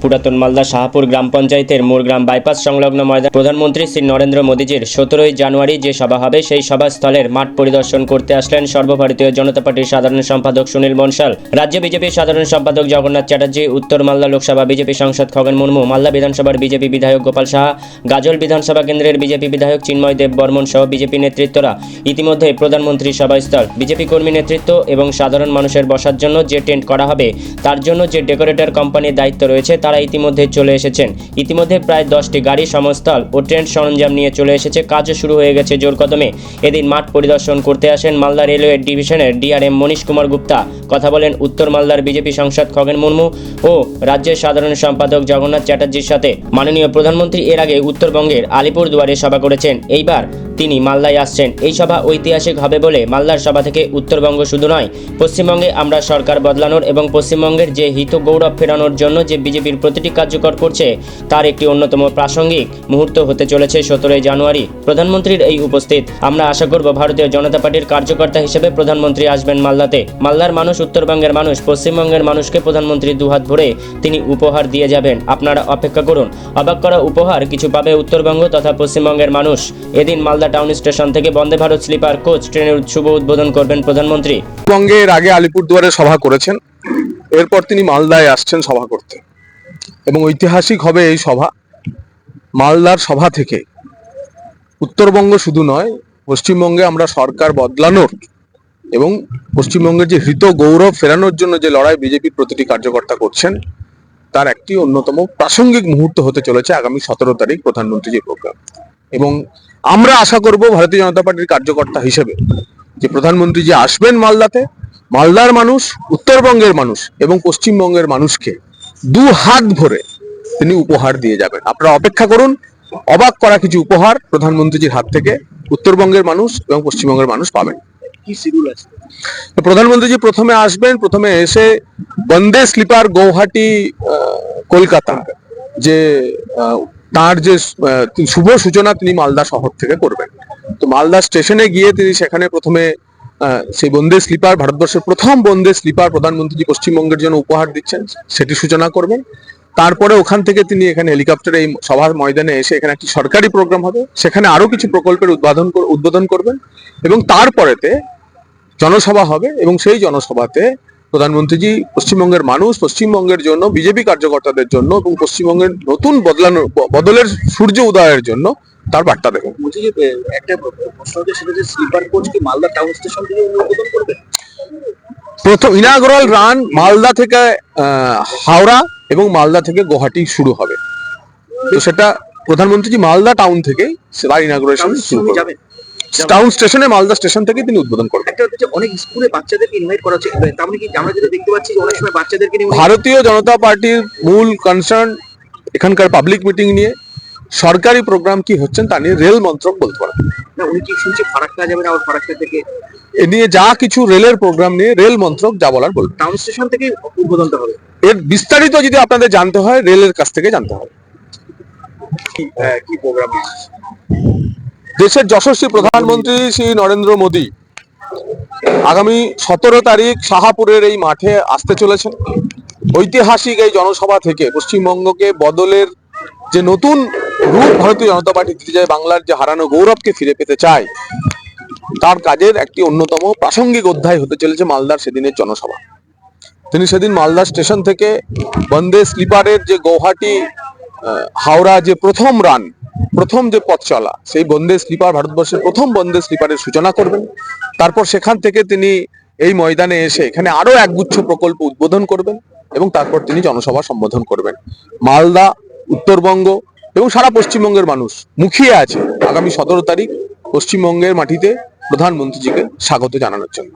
পুরাতন মালদা শাহপুর গ্রাম পঞ্চায়েতের মোরগ্রাম বাইপাস সংলগ্ন ময়দান প্রধানমন্ত্রী শ্রী নরেন্দ্র মোদীজির 17ই জানুয়ারি যে সভা হবে সেই সভাস্থলের মাঠ পরিদর্শন করতে আসলেন সর্বভারতীয় জনতা পার্টির সাধারণ সম্পাদক সুনীল বনশাল, রাজ্য বিজেপির সাধারণ সম্পাদক জগন্নাথ চ্যাটার্জি, উত্তর মালদা লোকসভা বিজেপি সাংসদ খগেন মুর্মু, মালদা বিধানসভার বিজেপি বিধায়ক গোপাল সাহা, গাজল বিধানসভা কেন্দ্রের বিজেপি বিধায়ক চিন্ময় দেব বর্মন সহ বিজেপি নেতৃত্বরা। ইতিমধ্যে প্রধানমন্ত্রী সভাস্থল, বিজেপি কর্মী নেতৃত্ব এবং সাধারণ মানুষের বসার জন্য যে টেন্ট করা হবে তার জন্য যে ডেকোরেটর কোম্পানির দায়িত্ব রয়েছে তারা ইতিমধ্যে চলে এসেছেন। ইতিমধ্যে প্রায় 10টি গাড়ি, সমস্থল ও ট্রেন সরঞ্জাম নিয়ে চলে এসেছে। কাজও শুরু হয়ে গেছে জোর কদমে। এদিন মাঠ পরিদর্শন করতে আসেন মালদা রেলওয়ে ডিভিশনের ডিআরএম মনীশ কুমার গুপ্তা। কথা বলেন উত্তর মালদার বিজেপি সাংসদ খগেন মুর্মু ও রাজ্যের সাধারণ সম্পাদক জগন্নাথ চ্যাটার্জির সাথে। মাননীয় প্রধানমন্ত্রী এর আগে উত্তরবঙ্গের আলিপুরদুয়ারে সভা করেছেন, এইবার তিনি মালদায় আসছেন। এই সভা ঐতিহাসিক হবে বলে মালদার সভা থেকে উত্তরবঙ্গ শুধু নয়, পশ্চিমবঙ্গে আমরা সরকার বদলানোর এবং পশ্চিমবঙ্গের যে হিত গৌরব ফেরানোর জন্য যে বিজেপির প্রতিটি কার্যকর করছে তার একটি অন্যতম প্রাসঙ্গিক মুহূর্ত হতে চলেছে 17ই জানুয়ারি। প্রধানমন্ত্রীর এই উপস্থিত আমরা আশা করব ভারতীয় জনতা পার্টির কার্যকর্তা হিসেবে প্রধানমন্ত্রী আসবেন মালদাতে। মালদার মানুষ, উত্তরবঙ্গের মানুষ, পশ্চিমবঙ্গের মানুষকে প্রধানমন্ত্রী দুহাত ভরে তিনি উপহার দিয়ে যাবেন। আপনারা অপেক্ষা করুন। অবাক করা উপহার কিছু পাবে উত্তরবঙ্গ তথা পশ্চিমবঙ্গের মানুষ। এদিন মালদা টাউন স্টেশন থেকে বন্দে ভারত স্লিপার কোচ ট্রেনের শুভ উদ্বোধন করবেন প্রধানমন্ত্রী। বঙ্গের আগে আলিপুরদুয়ারে সভা করেছেন, এরপর তিনি মালদায় আসছেন সভা করতে এবং ঐতিহাসিক হবে এই সভা। মালদার সভা থেকে উত্তরবঙ্গ শুধু নয়, পশ্চিমবঙ্গে আমরা সরকার বদলানোর এবং পশ্চিমবঙ্গের যে হৃত গৌরব ফেরানোর জন্য যে লড়াই বিজেপির প্রতিটি কার্যকর্তা করছেন তার একটি অন্যতম প্রাসঙ্গিক মুহূর্ত হতে চলেছে আগামী 17 তারিখ প্রধানমন্ত্রীর প্রোগ্রাম। এবং আমরা আশা করব ভারতীয় জনতা পার্টির কার্যকর্তা হিসেবে যে প্রধানমন্ত্রী যে আসবেন মালদাতে, মালদার মানুষ, উত্তরবঙ্গের মানুষ এবং পশ্চিমবঙ্গের মানুষকে দু হাত ভরে তিনি উপহার দিয়ে যাবেন। আপনারা অপেক্ষা করুন, অবাক করা কিছু উপহার প্রধানমন্ত্রীজির হাত থেকে উত্তরবঙ্গের মানুষ এবং পশ্চিমবঙ্গের মানুষ পাবেন। কি শিডিউল আছে? প্রধানমন্ত্রীজি প্রথমে আসবেন, প্রথমে এসে বন্দে স্লিপার গৌহাটি কলকাতা যে তার যে শুভ সূচনা তিনি মালদা শহর থেকে করবেন। তো মালদা স্টেশনে গিয়ে তিনি সেখানে প্রথমে সেই বন্দে স্লিপার, ভারতবর্ষের প্রথম বন্দে স্লিপার প্রধানমন্ত্রী পশ্চিমবঙ্গের জন্য উপহার দিচ্ছেন সেটি সূচনা করবেন। তারপরে ওখান থেকে তিনি এখানে হেলিকপ্টারে এই সভার ময়দানে এসে এখানে একটি সরকারি প্রোগ্রাম হবে, সেখানে আরো কিছু প্রকল্পের উদ্বোধন করবেন এবং তারপরেতে জনসভা হবে এবং সেই জনসভাতে প্রধানমন্ত্রীজি পশ্চিমবঙ্গের মানুষ, পশ্চিমবঙ্গের জন্য, বিজেপি কার্যকর্তাদের জন্য এবং পশ্চিমবঙ্গের নতুন বদলের সূর্য উদয়ের জন্য তার বার্তা দেবেন। বলছি যে একটা প্রশ্ন হচ্ছে, সেটা যে স্লিপার কোচ কি মালদা টাউন স্টেশন থেকে উদ্বোধন করবে? প্রথম ইনাগুরাল রান মালদা থেকে হাওড়া এবং মালদা থেকে গুয়াহাটি শুরু হবে। তো সেটা প্রধানমন্ত্রীজি মালদা টাউন থেকেই সেটা ইনাগুরেশন শুরু করবেন। টাউন স্টেশনে, মালদা স্টেশন থেকে তিনি উদ্বোধন করবেন। একটা হচ্ছে অনেক স্কুলে বাচ্চাদেরকে ইনভাইট করা হচ্ছে, তার মানে কি আমরা যেটা দেখতে পাচ্ছি যে অনেক সময় বাচ্চাদেরকে নিয়ে ভারতীয় জনতা পার্টির মূল কনসার্ন এখানকার পাবলিক মিটিং নিয়ে, সরকারি প্রোগ্রাম কি হচ্ছেন তা নিয়ে রেল মন্ত্রক বলতে পারেন না। উনি কি শুনছি ফারাক্কা যাবেন, আবার ফারাক্কা থেকে এ নিয়ে যা কিছু রেলের প্রোগ্রাম নিয়ে রেল মন্ত্রক যা বলার বলবেন। টাউন স্টেশন থেকে উদ্বোধনটা হবে। এর বিস্তারিত যদি আপনাদের জানতে হয় রেলের কাছ থেকে জানতে হবে। কি প্রোগ্রাম? দেশের যশস্বী প্রধানমন্ত্রী শ্রী নরেন্দ্র মোদী আগামী 17 তারিখ শাহপুরের এই মাঠে আসতে চলেছেন। ঐতিহাসিক এই জনসভা থেকে পশ্চিমবঙ্গকে বদলের যে নতুন রূপ ভারতীয় জনতা পার্টি দিতে চায়, বাংলার যে হারানো গৌরবকে ফিরে পেতে চায়, তার কাজের একটি অন্যতম প্রাসঙ্গিক অধ্যায় হতে চলেছে মালদার সেদিনের জনসভা। তিনি সেদিন মালদা স্টেশন থেকে বন্দে স্লিপারের যে গৌহাটি হাওড়া যে প্রথম যে পথ চলা, সেই বন্দে স্লিপার, ভারতবর্ষের প্রথম বন্দে স্লিপারের সূচনা করবেন। তারপর সেখান থেকে তিনি এই ময়দানে এসে এখানে আরো একগুচ্ছ প্রকল্প উদ্বোধন করবেন এবং তারপর তিনি জনসভা সম্বোধন করবেন। মালদা, উত্তরবঙ্গ এবং সারা পশ্চিমবঙ্গের মানুষ মুখিয়ে আছে আগামী 17 তারিখ পশ্চিমবঙ্গের মাটিতে প্রধানমন্ত্রীজিকে স্বাগত জানানোর জন্য।